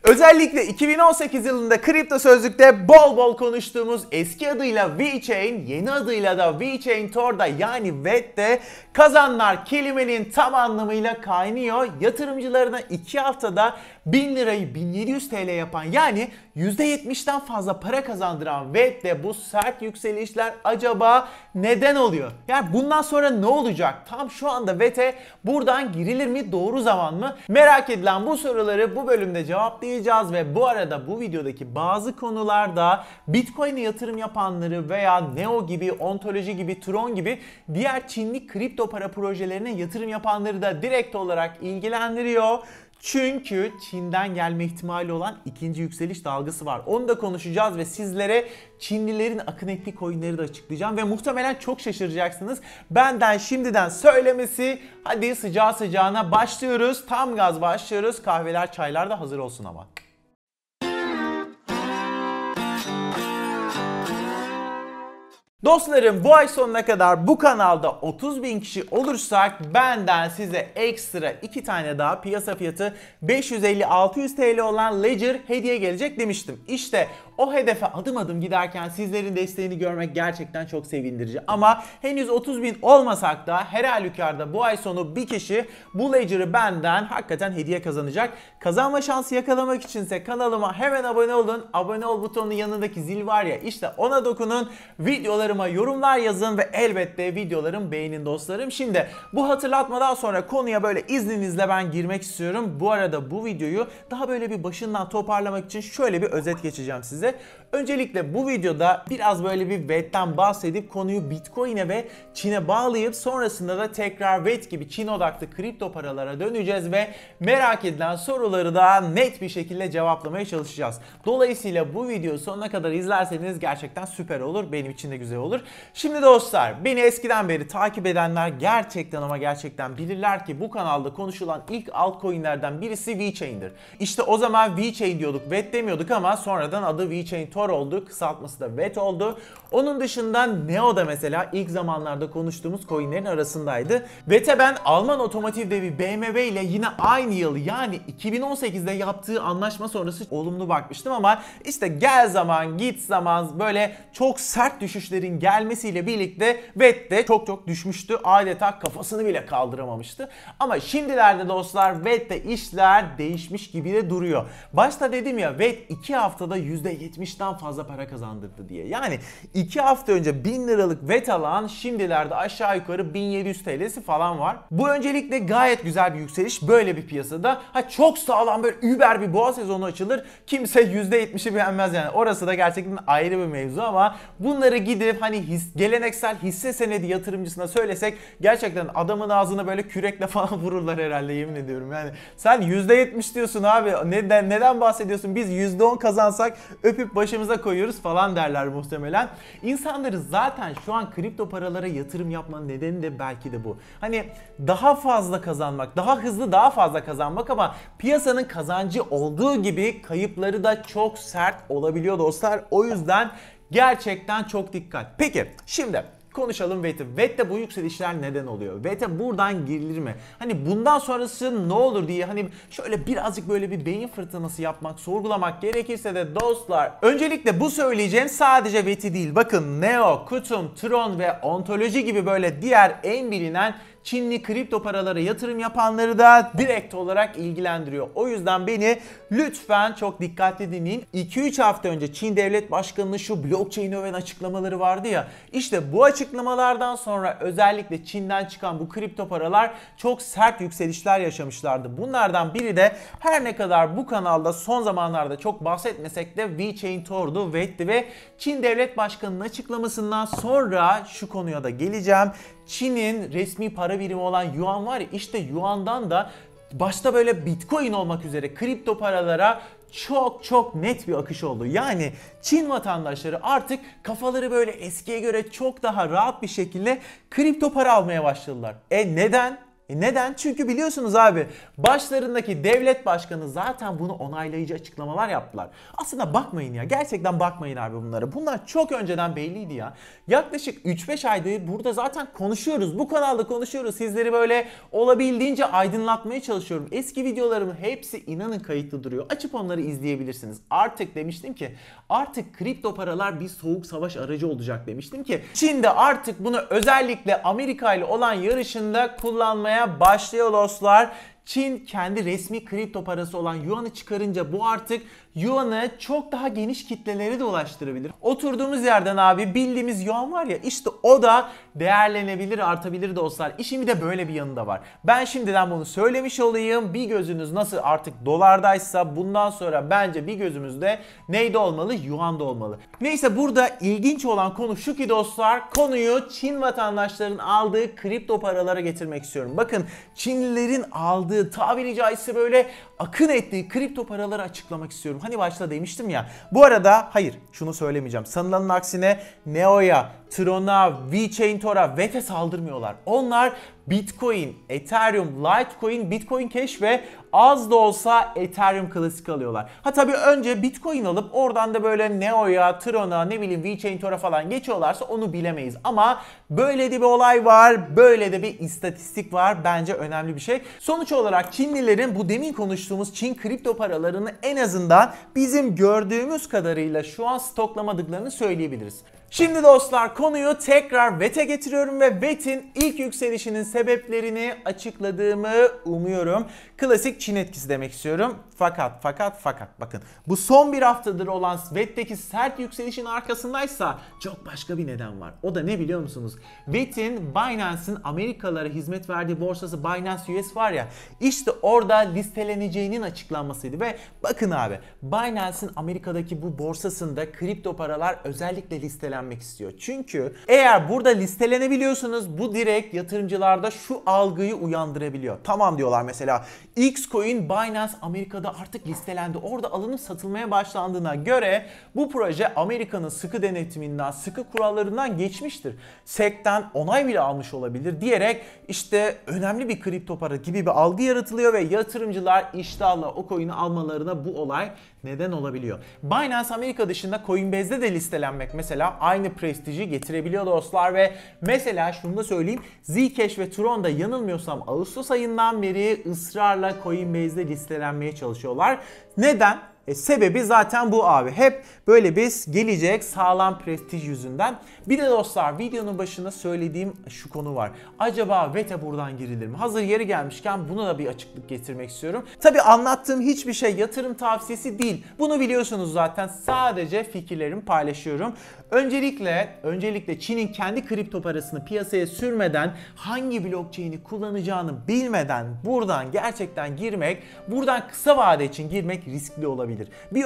Özellikle 2018 yılında kripto sözlükte bol bol konuştuğumuz eski adıyla VeChain, yeni adıyla da VeChain Tor'da yani VET'te kazanlar kelimenin tam anlamıyla kaynıyor. Yatırımcılarına 2 haftada 1000 lirayı 1700 TL yapan yani %70'den fazla para kazandıran VET'te bu sert yükselişler acaba neden oluyor? Yani bundan sonra ne olacak? Tam şu anda VET'e buradan girilir mi? Doğru zaman mı? Merak edilen bu soruları bu bölümde cevaplayacağız ve bu arada bu videodaki bazı konularda Bitcoin'e yatırım yapanları veya Neo gibi, Ontoloji gibi, Tron gibi diğer Çinli kripto para projelerine yatırım yapanları da direkt olarak ilgilendiriyor. Çünkü Çin'den gelme ihtimali olan ikinci yükseliş dalgası var. Onu da konuşacağız ve sizlere Çinlilerin akın ettiği coinleri de açıklayacağım. Ve muhtemelen çok şaşıracaksınız. Benden şimdiden söylemesi, hadi sıcağı sıcağına başlıyoruz. Tam gaz başlıyoruz. Kahveler, çaylar da hazır olsun ama. Dostlarım, bu ay sonuna kadar bu kanalda 30.000 kişi olursak benden size ekstra 2 tane daha piyasa fiyatı 550-600 TL olan Ledger hediye gelecek demiştim. İşte o hedefe adım adım giderken sizlerin desteğini görmek gerçekten çok sevindirici. Ama henüz 30.000 olmasak da her halükarda bu ay sonu bir kişi bu Ledger'ı benden hakikaten hediye kazanacak. Kazanma şansı yakalamak içinse kanalıma hemen abone olun. Abone ol butonunun yanındaki zil var ya, işte ona dokunun. Videolarıma yorumlar yazın ve elbette videolarımı beğenin dostlarım. Şimdi bu hatırlatmadan sonra konuya böyle izninizle ben girmek istiyorum. Bu arada bu videoyu daha böyle bir başından toparlamak için şöyle bir özet geçeceğim size. Öncelikle bu videoda biraz böyle bir VET'ten bahsedip konuyu Bitcoin'e ve Çin'e bağlayıp sonrasında da tekrar VET gibi Çin odaklı kripto paralara döneceğiz ve merak edilen soruları da net bir şekilde cevaplamaya çalışacağız. Dolayısıyla bu videoyu sonuna kadar izlerseniz gerçekten süper olur. Benim için de güzel olur. Şimdi dostlar, beni eskiden beri takip edenler gerçekten ama gerçekten bilirler ki bu kanalda konuşulan ilk altcoin'lerden birisi VeChain'dir. İşte o zaman VeChain diyorduk, VET demiyorduk ama sonradan adı VeChain Tor oldu. Kısaltması da VET oldu. Onun dışında Neo da mesela ilk zamanlarda konuştuğumuz coinlerin arasındaydı. VET'e ben Alman otomotiv devi BMW ile yine aynı yıl yani 2018'de yaptığı anlaşma sonrası olumlu bakmıştım ama işte gel zaman git zaman böyle çok sert düşüşlerin gelmesiyle birlikte VET de çok düşmüştü. Adeta kafasını bile kaldıramamıştı. Ama şimdilerde dostlar VET'te işler değişmiş gibi de duruyor. Başta dedim ya, VET 2 haftada %70'den fazla para kazandırdı diye. Yani 2 hafta önce 1000 liralık VET alan şimdilerde aşağı yukarı 1700 TL'si falan var. Bu öncelikle gayet güzel bir yükseliş böyle bir piyasada. Çok sağlam böyle über bir boğa sezonu açılır. Kimse %70'i beğenmez yani. Orası da gerçekten ayrı bir mevzu ama bunları gidip hani geleneksel hisse senedi yatırımcısına söylesek gerçekten adamın ağzına böyle kürekle falan vururlar herhalde, yemin ediyorum. Yani sen %70 diyorsun abi, neden bahsediyorsun, biz %10 kazansak öpüp başımıza koyuyoruz falan derler muhtemelen. İnsanları zaten şu an kripto paralara yatırım yapmanın nedeni de belki de bu. Hani daha fazla kazanmak, daha hızlı daha fazla kazanmak ama piyasanın kazancı olduğu gibi kayıpları da çok sert olabiliyor dostlar. O yüzden gerçekten çok dikkat. Peki şimdi konuşalım VET'i. VET'te bu yükselişler neden oluyor? VET'e buradan girilir mi? Hani bundan sonrası ne olur diye hani şöyle birazcık böyle bir beyin fırtınası yapmak, sorgulamak gerekirse de dostlar, öncelikle bu söyleyeceğim sadece VET'i değil. Bakın Neo, Kutum, Tron ve Ontoloji gibi böyle diğer en bilinen Çinli kripto paralara yatırım yapanları da direkt olarak ilgilendiriyor. O yüzden beni lütfen çok dikkatli dinleyin. 2-3 hafta önce Çin Devlet Başkanı'nın şu blockchain'e öven açıklamaları vardı ya. İşte bu açıklamalardan sonra özellikle Çin'den çıkan bu kripto paralar çok sert yükselişler yaşamışlardı. Bunlardan biri de her ne kadar bu kanalda son zamanlarda çok bahsetmesek de VeChain Tor'du, VET'ti ve Çin Devlet Başkanı'nın açıklamasından sonra şu konuya da geleceğim. Çin'in resmi para birimi olan Yuan var ya, işte Yuan'dan da başta böyle Bitcoin olmak üzere kripto paralara çok net bir akış oldu. Yani Çin vatandaşları artık kafaları böyle eskiye göre çok daha rahat bir şekilde kripto para almaya başladılar. Neden? Neden? Çünkü biliyorsunuz abi, başlarındaki devlet başkanı zaten bunu onaylayıcı açıklamalar yaptılar. Aslında bakmayın ya, gerçekten bakmayın abi bunlara. Bunlar çok önceden belliydi ya. Yaklaşık 3-5 aydır burada zaten konuşuyoruz. Bu kanalda konuşuyoruz. Sizleri böyle olabildiğince aydınlatmaya çalışıyorum. Eski videolarımın hepsi inanın kayıtlı duruyor. Açıp onları izleyebilirsiniz. Artık demiştim ki, artık kripto paralar bir soğuk savaş aracı olacak demiştim ki. Çin de artık bunu özellikle Amerika ile olan yarışında kullanmaya başlıyor dostlar. Çin kendi resmi kripto parası olan Yuan'ı çıkarınca bu artık Yuan'ı çok daha geniş kitlelere de ulaştırabilir. Oturduğumuz yerden abi bildiğimiz Yuan var ya, işte o da değerlenebilir, artabilir dostlar. İşin bir de böyle bir yanı da var. Ben şimdiden bunu söylemiş olayım. Bir gözünüz nasıl artık dolardaysa bundan sonra bence bir gözümüz de neyde olmalı? Yuan'da olmalı. Neyse, burada ilginç olan konu şu ki dostlar, konuyu Çin vatandaşlarının aldığı kripto paralara getirmek istiyorum. Bakın, Çinlilerin aldığı, tabiri caizse böyle akın ettiği kripto paraları açıklamak istiyorum. Hani başta demiştim ya. Bu arada hayır, şunu söylemeyeceğim. Sanılanın aksine Neo'ya, Tron'a, VeChain Tor'a, VET'e saldırmıyorlar. Onlar Bitcoin, Ethereum, Litecoin, Bitcoin Cash ve az da olsa Ethereum Classic alıyorlar. Ha tabii önce Bitcoin alıp oradan da böyle Neo'ya, Tron'a, ne bileyim VeChain Tor'a falan geçiyorlarsa onu bilemeyiz. Ama böyle de bir olay var, böyle de bir istatistik var. Bence önemli bir şey. Sonuç olarak Çinlilerin bu demin konuştuğumuz Çin kripto paralarını en azından bizim gördüğümüz kadarıyla şu an stoklamadıklarını söyleyebiliriz. Şimdi dostlar, konuyu tekrar VET'e getiriyorum ve VET'in ilk yükselişinin sebeplerini açıkladığımı umuyorum. Klasik Çin etkisi demek istiyorum. Fakat bakın, bu son bir haftadır olan VET'teki sert yükselişin arkasındaysa çok başka bir neden var. O da ne biliyor musunuz? VET'in Binance'in Amerikalılara hizmet verdiği borsası Binance US var ya, işte orada listeleneceğinin açıklanmasıydı ve bakın abi, Binance'in Amerika'daki bu borsasında kripto paralar özellikle listelenmek istiyor. Çünkü eğer burada listelenebiliyorsunuz, bu direkt yatırımcılarda şu algıyı uyandırabiliyor. Tamam diyorlar mesela, Xcoin Binance Amerika'da artık listelendi. Orada alınıp satılmaya başlandığına göre bu proje Amerika'nın sıkı denetiminden, sıkı kurallarından geçmiştir. SEC'ten onay bile almış olabilir diyerek işte önemli bir kripto para gibi bir algı yaratılıyor ve yatırımcılar iştahla o coin'i almalarına bu olay neden olabiliyor. Binance Amerika dışında Coinbase'de de listelenmek mesela aynı prestiji getirebiliyor dostlar ve mesela şunu da söyleyeyim, Zcash ve Tron da yanılmıyorsam Ağustos ayından beri ısrarla Coinbase'de listelenmeye çalışıyorlar. Neden? Sebebi zaten bu abi. Hep böyle biz gelecek sağlam prestij yüzünden. Bir de dostlar, videonun başında söylediğim şu konu var. Acaba VET'e buradan girilir mi? Hazır yeri gelmişken buna da bir açıklık getirmek istiyorum. Tabi anlattığım hiçbir şey yatırım tavsiyesi değil. Bunu biliyorsunuz zaten. Sadece fikirlerimi paylaşıyorum. Öncelikle Çin'in kendi kripto parasını piyasaya sürmeden, hangi blockchain'i kullanacağını bilmeden buradan gerçekten girmek, buradan kısa vade için girmek riskli olabilir.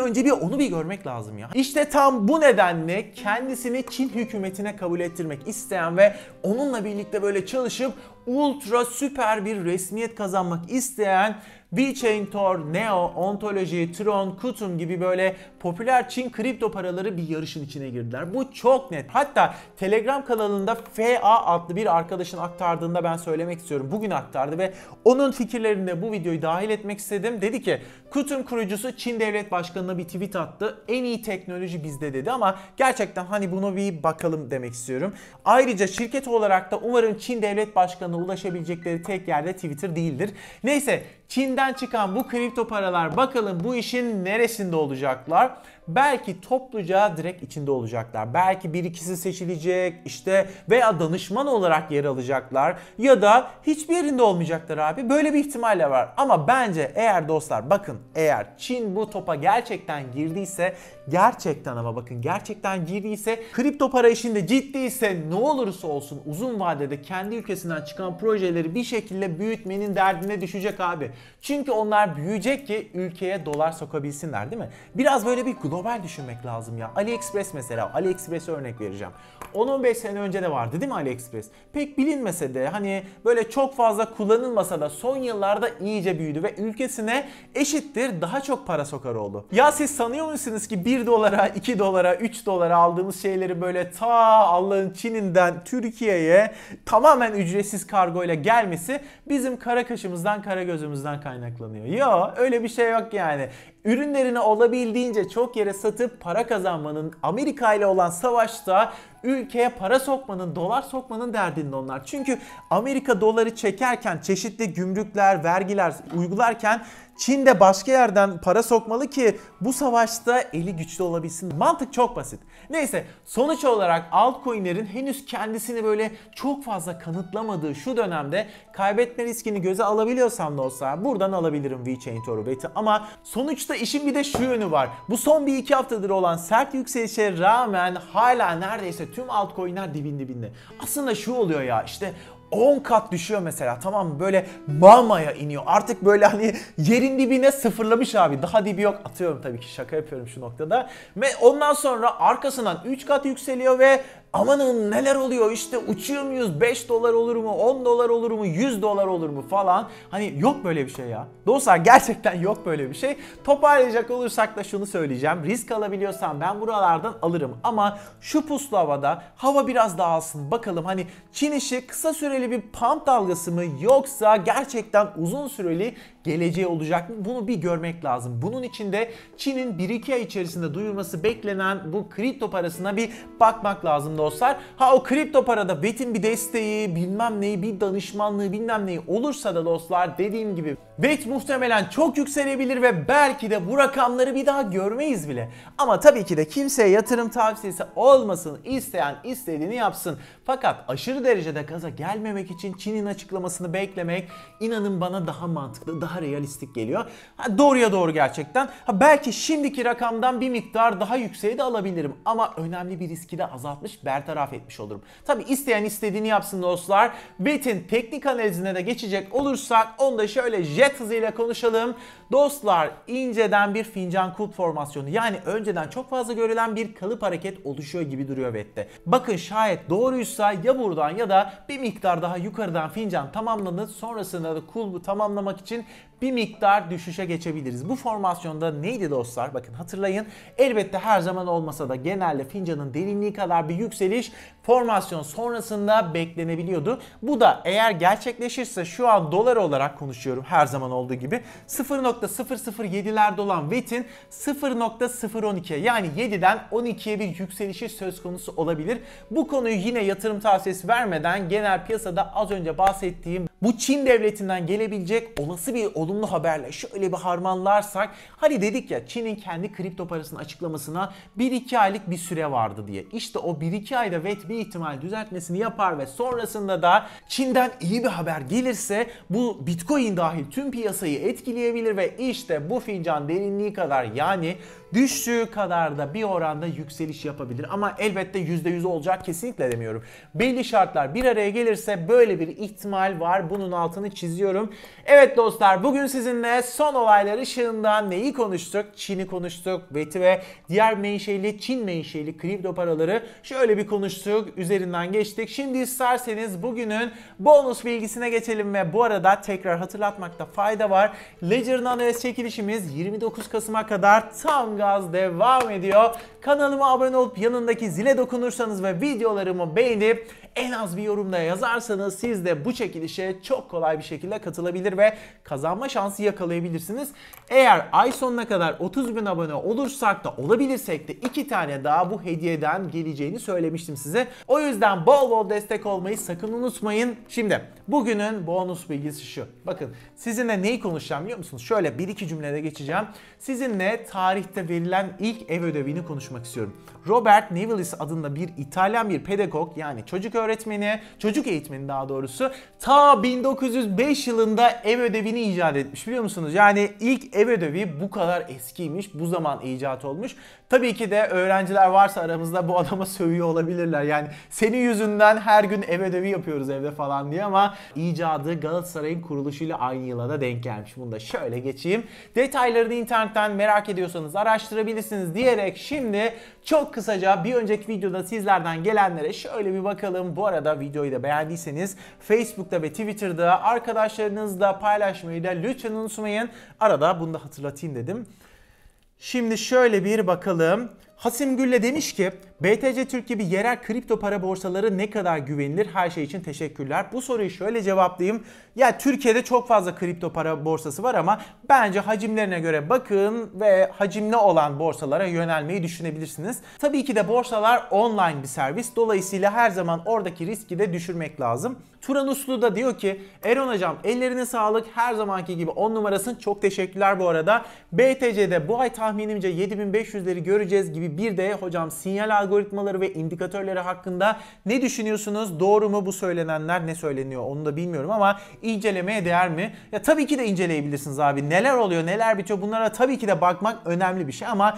Önce bir onu görmek lazım ya. İşte tam bu nedenle kendisini Çin hükümetine kabul ettirmek isteyen ve onunla birlikte böyle çalışıp ultra süper bir resmiyet kazanmak isteyen VeChain Tor, Neo, Ontology, Tron, Kutum gibi böyle popüler Çin kripto paraları bir yarışın içine girdiler. Bu çok net. Hatta Telegram kanalında FA adlı bir arkadaşın aktardığında ben söylemek istiyorum. Bugün aktardı ve onun fikirlerini de bu videoyu dahil etmek istedim. Dedi ki Kutum kurucusu Çin Devlet Başkanı'na bir tweet attı. En iyi teknoloji bizde dedi ama gerçekten hani bunu bir bakalım demek istiyorum. Ayrıca şirket olarak da umarım Çin Devlet Başkanı'na ulaşabilecekleri tek yerde Twitter değildir. Neyse, Çin'den çıkan bu kripto paralar, bakalım bu işin neresinde olacaklar? Belki topluca direkt içinde olacaklar. Belki bir ikisi seçilecek işte veya danışman olarak yer alacaklar ya da hiçbir yerinde olmayacaklar abi. Böyle bir ihtimalle var. Ama bence eğer dostlar, bakın, eğer Çin bu topa gerçekten girdiyse, gerçekten girdiyse, kripto para işinde ciddiyse, ne olursa olsun uzun vadede kendi ülkesinden çıkan projeleri bir şekilde büyütmenin derdine düşecek abi. Çünkü onlar büyüyecek ki ülkeye dolar sokabilsinler, değil mi? Biraz böyle bir global düşünmek lazım ya. AliExpress mesela, AliExpress'e örnek vereceğim. 10-15 sene önce de vardı değil mi AliExpress? Pek bilinmese de, hani böyle çok fazla kullanılmasa da son yıllarda iyice büyüdü ve ülkesine eşittir daha çok para sokar oldu. Ya siz sanıyor musunuz ki 1 dolara, 2 dolara, 3 dolara aldığımız şeyleri böyle ta Allah'ın Çin'inden Türkiye'ye tamamen ücretsiz kargoyla gelmesi bizim kara kaşımızdan kara gözümüzden kaynaklanıyor. Yo, öyle bir şey yok yani. Ürünlerini olabildiğince çok yere satıp para kazanmanın, Amerika ile olan savaşta ülkeye para sokmanın, dolar sokmanın derdinde onlar. Çünkü Amerika doları çekerken, çeşitli gümrükler, vergiler uygularken Çin de başka yerden para sokmalı ki bu savaşta eli güçlü olabilsin. Mantık çok basit. Neyse, sonuç olarak altcoin'lerin henüz kendisini böyle çok fazla kanıtlamadığı şu dönemde kaybetme riskini göze alabiliyorsam da olsa buradan alabilirim VeChain Toro Bet'i. Ama sonuçta işin bir de şu yönü var. Bu son 1-2 haftadır olan sert yükselişe rağmen hala neredeyse tüm altcoin'ler dibin dibinde. Aslında şu oluyor ya, işte 10 kat düşüyor mesela, tamam mı? Böyle mamaya iniyor. Artık böyle hani yerin dibine sıfırlamış abi. Daha dibi yok. Atıyorum tabii ki, şaka yapıyorum şu noktada. Ve ondan sonra arkasından 3 kat yükseliyor ve amanın neler oluyor, işte uçuyor muyuz, 5 dolar olur mu, 10 dolar olur mu, 100 dolar olur mu falan. Hani yok böyle bir şey ya. Dostlar, gerçekten yok böyle bir şey. Toparlayacak olursak da şunu söyleyeceğim. Risk alabiliyorsam ben buralardan alırım. Ama şu puslu havada hava biraz dağılsın. Bakalım hani Çin işi kısa süreli bir pump dalgası mı, yoksa gerçekten uzun süreli geleceği olacak mı? Bunu bir görmek lazım. Bunun için de Çin'in 1-2 ay içerisinde duyurması beklenen bu kripto parasına bir bakmak lazım dostlar. Ha, o kripto parada BET'in bir desteği, bilmem neyi, bir danışmanlığı, bilmem neyi olursa da dostlar, dediğim gibi BET muhtemelen çok yükselebilir ve belki de bu rakamları bir daha görmeyiz bile. Ama tabii ki de kimseye yatırım tavsiyesi olmasın. İsteyen istediğini yapsın. Fakat aşırı derecede gaza gelmemek için Çin'in açıklamasını beklemek, inanın bana daha mantıklı, daha realistik geliyor. Ha, doğruya doğru gerçekten. Ha, belki şimdiki rakamdan bir miktar daha yükseğe de alabilirim. Ama önemli bir riski de azaltmış, bertaraf etmiş olurum. Tabii isteyen istediğini yapsın dostlar. BET'in teknik analizine de geçecek olursak onu da şöyle jet hızıyla konuşalım. Dostlar, inceden bir fincan kulp formasyonu, yani önceden çok fazla görülen bir kalıp hareket oluşuyor gibi duruyor BET'te. Bakın, şayet doğruysa ya buradan ya da bir miktar daha yukarıdan fincan tamamlanır. Sonrasında da kulbu tamamlamak için bir miktar düşüşe geçebiliriz. Bu formasyonda neydi dostlar? Bakın hatırlayın. Elbette her zaman olmasa da genelde fincanın derinliği kadar bir yükseliş formasyon sonrasında beklenebiliyordu. Bu da eğer gerçekleşirse, şu an dolar olarak konuşuyorum her zaman olduğu gibi, 0.007'lerde olan BET'in 0.012'ye, yani 7'den 12'ye bir yükselişi söz konusu olabilir. Bu konuyu yine yatırım tavsiyesi vermeden genel piyasada az önce bahsettiğim bu Çin devletinden gelebilecek olası bir olumlu haberle şöyle bir harmanlarsak, hani dedik ya Çin'in kendi kripto parasının açıklamasına 1-2 aylık bir süre vardı diye. İşte o 1-2 ayda BET bir ihtimal düzeltmesini yapar ve sonrasında da Çin'den iyi bir haber gelirse bu Bitcoin dahil tüm piyasayı etkileyebilir ve işte bu fincan derinliği kadar, yani düştüğü kadar da bir oranda yükseliş yapabilir. Ama elbette %100 olacak kesinlikle demiyorum. Belli şartlar bir araya gelirse böyle bir ihtimal var. Bunun altını çiziyorum. Evet dostlar, bugün sizinle son olaylar ışığında neyi konuştuk? Çin'i konuştuk. BET'i ve diğer menşeli, Çin menşeli kripto paraları şöyle bir konuştuk. Üzerinden geçtik. Şimdi isterseniz bugünün bonus bilgisine geçelim ve bu arada tekrar hatırlatmakta fayda var. Ledger'ın analiz çekilişimiz 29 Kasım'a kadar tam gaz devam ediyor. Kanalıma abone olup yanındaki zile dokunursanız ve videolarımı beğenip en az bir yorumda yazarsanız siz de bu çekilişe çok kolay bir şekilde katılabilir ve kazanma şansı yakalayabilirsiniz. Eğer ay sonuna kadar 30.000 abone olursak da, olabilirsek de 2 tane daha bu hediyeden geleceğini söylemiştim size. O yüzden bol bol destek olmayı sakın unutmayın. Şimdi bugünün bonus bilgisi şu. Bakın, sizinle neyi konuşacağım biliyor musunuz? Şöyle 1-2 cümlede geçeceğim. Sizinle tarihte verilen ilk ev ödevini konuşmak istiyorum. Robert Nevilis adında bir İtalyan bir pedagog, yani çocuk öğretmeni, çocuk eğitmeni daha doğrusu, ta 1905 yılında ev ödevini icat etmiş, biliyor musunuz? Yani ilk ev ödevi bu kadar eskiymiş, bu zaman icat olmuş. Tabii ki de öğrenciler varsa aramızda bu adama sövüyor olabilirler. Yani senin yüzünden her gün ev ödevi yapıyoruz evde falan diye, ama icadı Galatasaray'ın kuruluşuyla aynı yıla da denk gelmiş. Bunu da şöyle geçeyim. Detaylarını internetten merak ediyorsanız araştırabilirsiniz diyerek şimdi çok kısaca bir önceki videoda sizlerden gelenlere şöyle bir bakalım. Bu arada videoyu da beğendiyseniz Facebook'ta ve Twitter'da arkadaşlarınızla paylaşmayı da lütfen unutmayın. Arada bunu da hatırlatayım dedim. Şimdi şöyle bir bakalım. Hasim Gülle demiş ki, BTC Türk gibi yerel kripto para borsaları ne kadar güvenilir? Her şey için teşekkürler. Bu soruyu şöyle cevaplayayım. Ya Türkiye'de çok fazla kripto para borsası var ama bence hacimlerine göre bakın ve hacimli olan borsalara yönelmeyi düşünebilirsiniz. Tabii ki de borsalar online bir servis. Dolayısıyla her zaman oradaki riski de düşürmek lazım. Turan Uslu da diyor ki Eren hocam ellerine sağlık, her zamanki gibi 10 numarasın, çok teşekkürler bu arada. BTC'de bu ay tahminimce 7500'leri göreceğiz gibi, bir de hocam sinyal algoritmaları ve indikatörleri hakkında ne düşünüyorsunuz? Doğru mu bu söylenenler, ne söyleniyor onu da bilmiyorum ama incelemeye değer mi? Ya tabii ki de inceleyebilirsiniz abi. Neler oluyor, neler bitiyor, bunlara tabii ki de bakmak önemli bir şey ama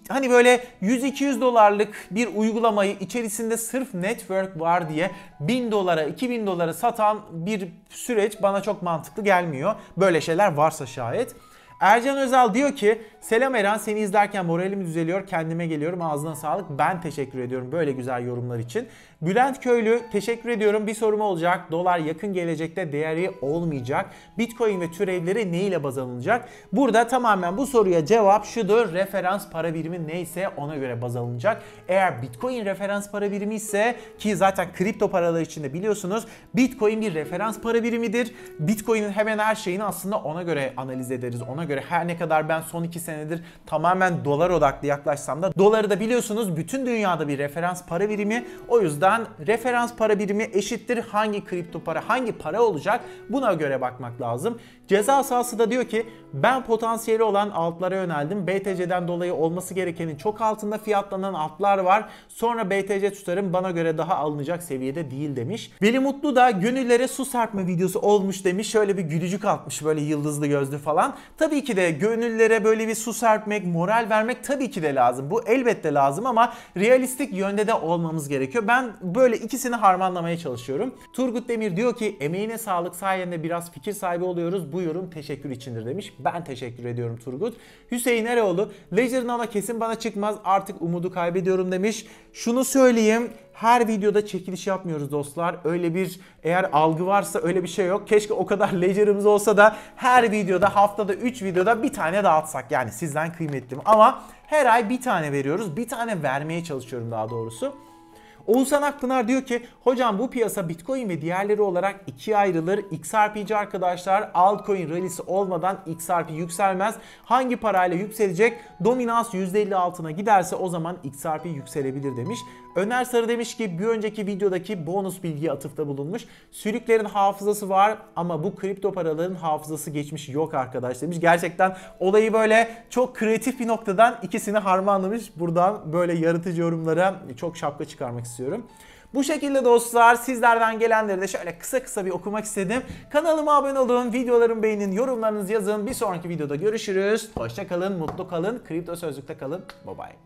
hani böyle 100-200 dolarlık bir uygulamayı içerisinde sırf network var diye 1000 dolara 2000 dolara satan bir süreç bana çok mantıklı gelmiyor. Böyle şeyler varsa şayet. Ercan Özal diyor ki selam Eren, seni izlerken moralim düzeliyor, kendime geliyorum, ağzına sağlık. Ben teşekkür ediyorum böyle güzel yorumlar için. Bülent Köylü teşekkür ediyorum, bir sorum olacak. Dolar yakın gelecekte değeri olmayacak. Bitcoin ve türevleri ne ile baz alınacak? Burada tamamen bu soruya cevap şudur: referans para birimi neyse ona göre baz alınacak. Eğer Bitcoin referans para birimi ise, ki zaten kripto paralar için de biliyorsunuz Bitcoin bir referans para birimidir. Bitcoin'in hemen her şeyini aslında ona göre analiz ederiz. Ona göre, her ne kadar ben son 2 senedir tamamen dolar odaklı yaklaşsam da doları da biliyorsunuz bütün dünyada bir referans para birimi. O yüzden referans para birimi eşittir hangi kripto para, hangi para olacak, buna göre bakmak lazım. Ceza sahası da diyor ki ben potansiyeli olan altlara yöneldim. BTC'den dolayı olması gerekenin çok altında fiyatlanan altlar var. Sonra BTC tutarım, bana göre daha alınacak seviyede değil demiş. Veli Mutlu da gönüllere su serpme videosu olmuş demiş. Şöyle bir gülücük atmış, böyle yıldızlı gözlü falan. Tabii ki de gönüllere böyle bir su serpmek, moral vermek tabii ki de lazım. Bu elbette lazım ama realistik yönde de olmamız gerekiyor. Ben böyle ikisini harmanlamaya çalışıyorum. Turgut Demir diyor ki emeğine sağlık, sayende biraz fikir sahibi oluyoruz. Bu yorum teşekkür içindir demiş. Ben teşekkür ediyorum Turgut. Hüseyin Eroğlu Ledger'ın ama kesin bana çıkmaz, artık umudu kaybediyorum demiş. Şunu söyleyeyim, her videoda çekiliş yapmıyoruz dostlar. Öyle bir, eğer algı varsa öyle bir şey yok. Keşke o kadar Ledger'ımız olsa da her videoda, haftada 3 videoda bir tane dağıtsak. Yani sizden kıymetlim. Ama her ay bir tane veriyoruz. Bir tane vermeye çalışıyorum daha doğrusu. Oğuzhan Akpınar diyor ki hocam bu piyasa Bitcoin ve diğerleri olarak ikiye ayrılır. XRP'ci arkadaşlar altcoin rallisi olmadan XRP yükselmez. Hangi parayla yükselecek? Dominans %50 altına giderse o zaman XRP yükselebilir demiş. Öner Sarı demiş ki bir önceki videodaki bonus bilgiye atıfta bulunmuş. Sülüklerin hafızası var ama bu kripto paraların hafızası geçmiş yok arkadaş demiş. Gerçekten olayı böyle çok kreatif bir noktadan ikisini harmanlamış. Buradan böyle yaratıcı yorumlara çok şapka çıkarmak istiyorum. Bu şekilde dostlar, sizlerden gelenleri de şöyle kısa kısa bir okumak istedim. Kanalıma abone olun, videolarımı beğenin, yorumlarınızı yazın. Bir sonraki videoda görüşürüz. Hoşça kalın, mutlu kalın, kripto sözlükte kalın. Bye bye.